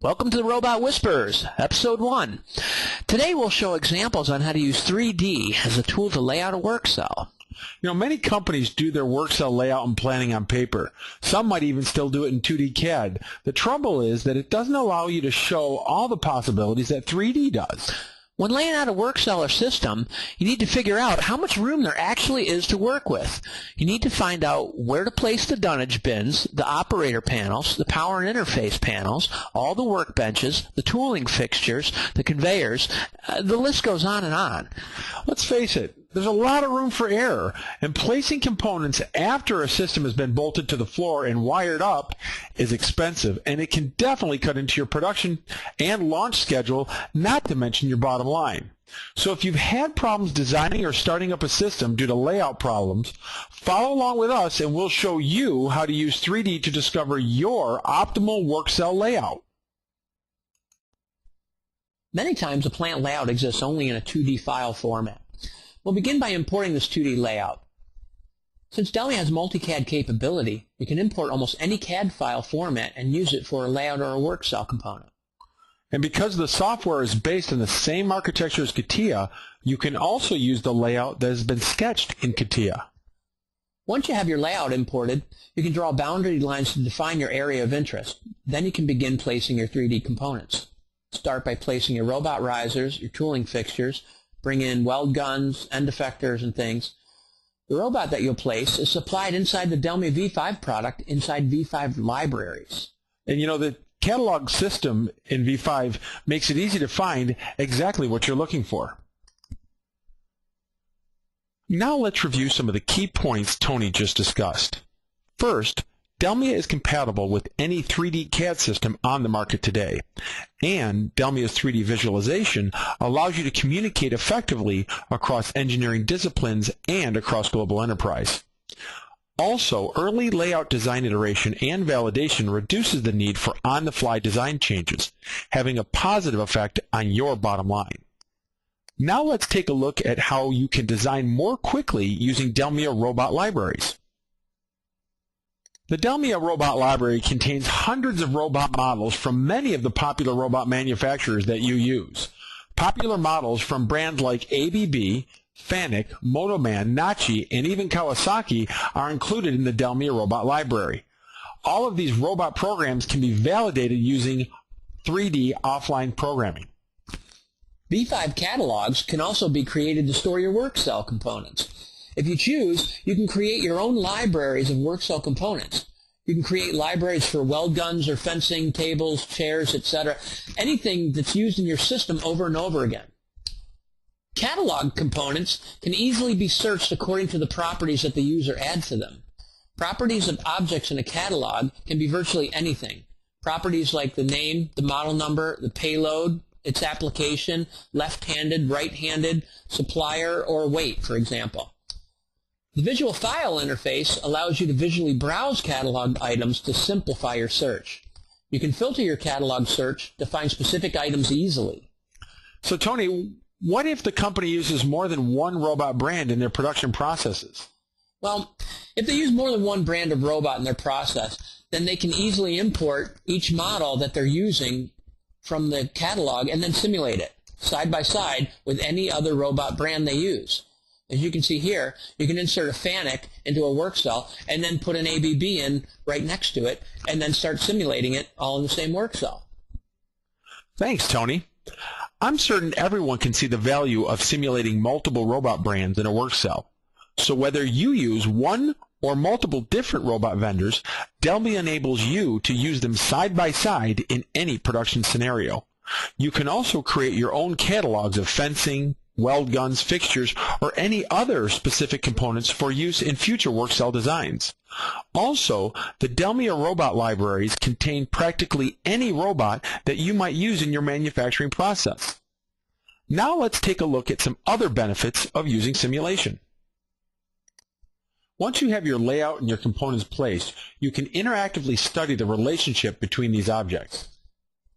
Welcome to the Robot Whisperers, Episode 1. Today we'll show examples on how to use 3D as a tool to lay out a work cell. Many companies do their work cell layout and planning on paper. Some might even still do it in 2D CAD. The trouble is that it doesn't allow you to show all the possibilities that 3D does. When laying out a work cell or system, you need to figure out how much room there actually is to work with. You need to find out where to place the dunnage bins, the operator panels, the power and interface panels, all the workbenches, the tooling fixtures, the conveyors. The list goes on and on. Let's face it, there's a lot of room for error, and placing components after a system has been bolted to the floor and wired up is expensive, and it can definitely cut into your production and launch schedule, not to mention your bottom line. So if you've had problems designing or starting up a system due to layout problems, follow along with us and we'll show you how to use 3D to discover your optimal work cell layout. Many times a plant layout exists only in a 2D file format. We'll begin by importing this 2D layout. Since Delmia has multi-CAD capability, you can import almost any CAD file format and use it for a layout or a work cell component. And because the software is based on the same architecture as CATIA, you can also use the layout that has been sketched in CATIA. Once you have your layout imported, you can draw boundary lines to define your area of interest. Then you can begin placing your 3D components. Start by placing your robot risers, your tooling fixtures, bring in weld guns, end effectors, and things. The robot that you'll place is supplied inside the Delmia V5 product inside V5 libraries. And the catalog system in V5 makes it easy to find exactly what you're looking for. Now let's review some of the key points Tony just discussed. First, Delmia is compatible with any 3D CAD system on the market today, and Delmia's 3D visualization allows you to communicate effectively across engineering disciplines and across global enterprise. Also, early layout design iteration and validation reduces the need for on-the-fly design changes, having a positive effect on your bottom line. Now let's take a look at how you can design more quickly using Delmia robot libraries. The Delmia Robot Library contains hundreds of robot models from many of the popular robot manufacturers that you use. Popular models from brands like ABB, Fanuc, Motoman, Nachi, and even Kawasaki are included in the Delmia Robot Library. All of these robot programs can be validated using 3D offline programming. V5 catalogs can also be created to store your work cell components. If you choose, you can create your own libraries of work cell components. You can create libraries for weld guns or fencing, tables, chairs, etc. Anything that's used in your system over and over again. Catalog components can easily be searched according to the properties that the user adds to them. Properties of objects in a catalog can be virtually anything. Properties like the name, the model number, the payload, its application, left-handed, right-handed, supplier, or weight, for example. The visual file interface allows you to visually browse catalog items to simplify your search. You can filter your catalog search to find specific items easily. So Tony, what if the company uses more than one robot brand in their production processes? Well, if they use more than one brand of robot in their process, then they can easily import each model that they're using from the catalog and then simulate it side by side with any other robot brand they use. As you can see here, you can insert a Fanuc into a work cell and then put an ABB in right next to it and then start simulating it all in the same work cell. Thanks, Tony. I'm certain everyone can see the value of simulating multiple robot brands in a work cell. So whether you use one or multiple different robot vendors, Delmia enables you to use them side by side in any production scenario. You can also create your own catalogs of fencing, weld guns, fixtures, or any other specific components for use in future work cell designs. Also, the Delmia robot libraries contain practically any robot that you might use in your manufacturing process. Now let's take a look at some other benefits of using simulation. Once you have your layout and your components placed, you can interactively study the relationship between these objects.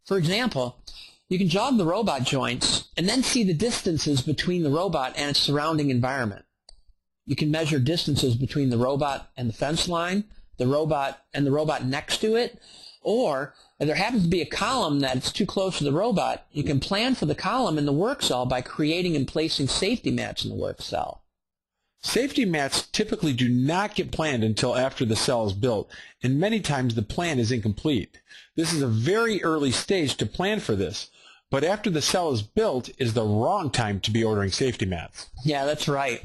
For example, you can jog the robot joints and then see the distances between the robot and its surrounding environment. You can measure distances between the robot and the fence line, the robot and the robot next to it, Or if there happens to be a column that's too close to the robot, you can plan for the column in the work cell by creating and placing safety mats in the work cell. Safety mats typically do not get planned until after the cell is built, and many times the plan is incomplete. This is a very early stage to plan for this, but after the cell is built is the wrong time to be ordering safety mats. Yeah, that's right.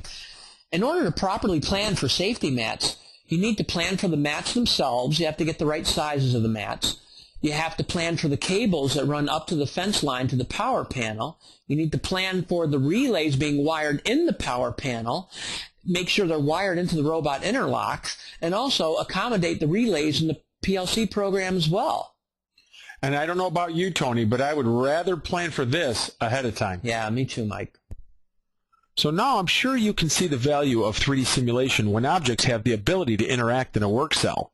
In order to properly plan for safety mats, you need to plan for the mats themselves. You have to get the right sizes of the mats. You have to plan for the cables that run up to the fence line to the power panel. You need to plan for the relays being wired in the power panel, make sure they're wired into the robot interlocks, and also accommodate the relays in the PLC program as well. And I don't know about you, Tony, but I would rather plan for this ahead of time. Yeah, me too, Mike. So now I'm sure you can see the value of 3D simulation when objects have the ability to interact in a work cell.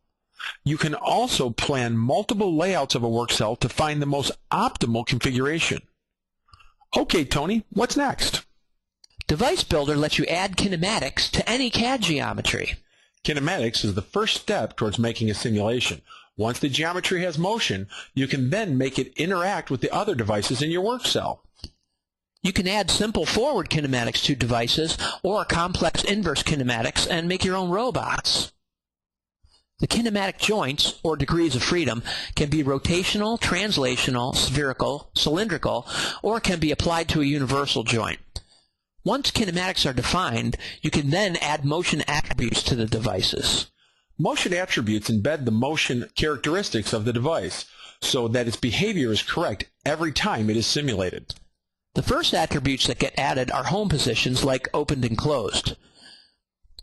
You can also plan multiple layouts of a work cell to find the most optimal configuration. Okay, Tony, what's next? Device Builder lets you add kinematics to any CAD geometry. Kinematics is the first step towards making a simulation. Once the geometry has motion, you can then make it interact with the other devices in your work cell. You can add simple forward kinematics to devices or complex inverse kinematics and make your own robots. The kinematic joints, or degrees of freedom, can be rotational, translational, spherical, cylindrical, or can be applied to a universal joint. Once kinematics are defined, you can then add motion attributes to the devices. Motion attributes embed the motion characteristics of the device so that its behavior is correct every time it is simulated. The first attributes that get added are home positions like opened and closed.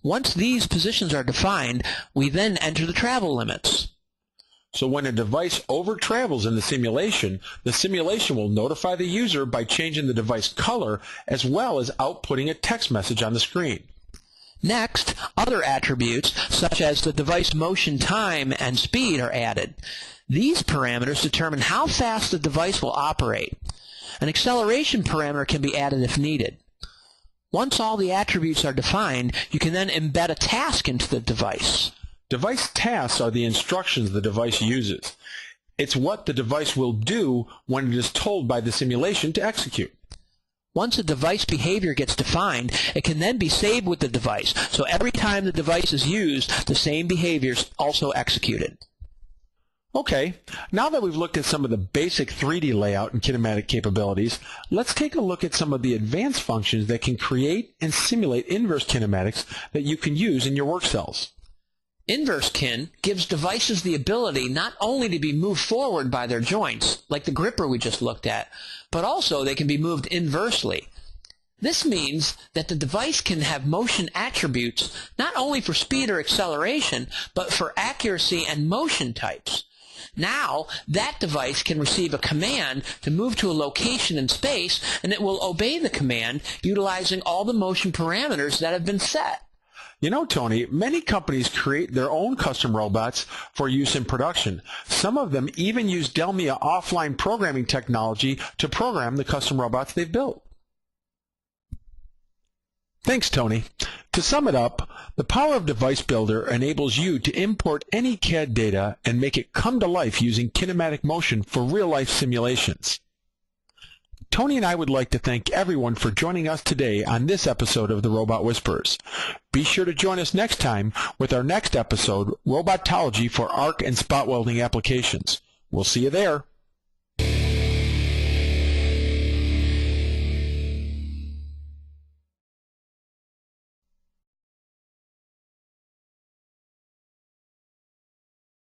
Once these positions are defined, we then enter the travel limits. So when a device over-travels in the simulation will notify the user by changing the device color as well as outputting a text message on the screen. Next, other attributes such as the device motion time and speed are added. These parameters determine how fast the device will operate. An acceleration parameter can be added if needed. Once all the attributes are defined, you can then embed a task into the device. Device tasks are the instructions the device uses. It's what the device will do when it is told by the simulation to execute. Once a device behavior gets defined, it can then be saved with the device, so every time the device is used, the same behavior is also executed. Okay, now that we've looked at some of the basic 3D layout and kinematic capabilities, let's take a look at some of the advanced functions that can create and simulate inverse kinematics that you can use in your work cells. Inverse kin gives devices the ability not only to be moved forward by their joints, like the gripper we just looked at, but also they can be moved inversely. This means that the device can have motion attributes not only for speed or acceleration, but for accuracy and motion types. Now, that device can receive a command to move to a location in space, and it will obey the command utilizing all the motion parameters that have been set. You know, Tony, many companies create their own custom robots for use in production. Some of them even use Delmia offline programming technology to program the custom robots they've built. Thanks, Tony. To sum it up, the power of Device Builder enables you to import any CAD data and make it come to life using kinematic motion for real-life simulations. Tony and I would like to thank everyone for joining us today on this episode of the Robot Whisperers. Be sure to join us next time with our next episode, Robotology for Arc and Spot Welding Applications. We'll see you there.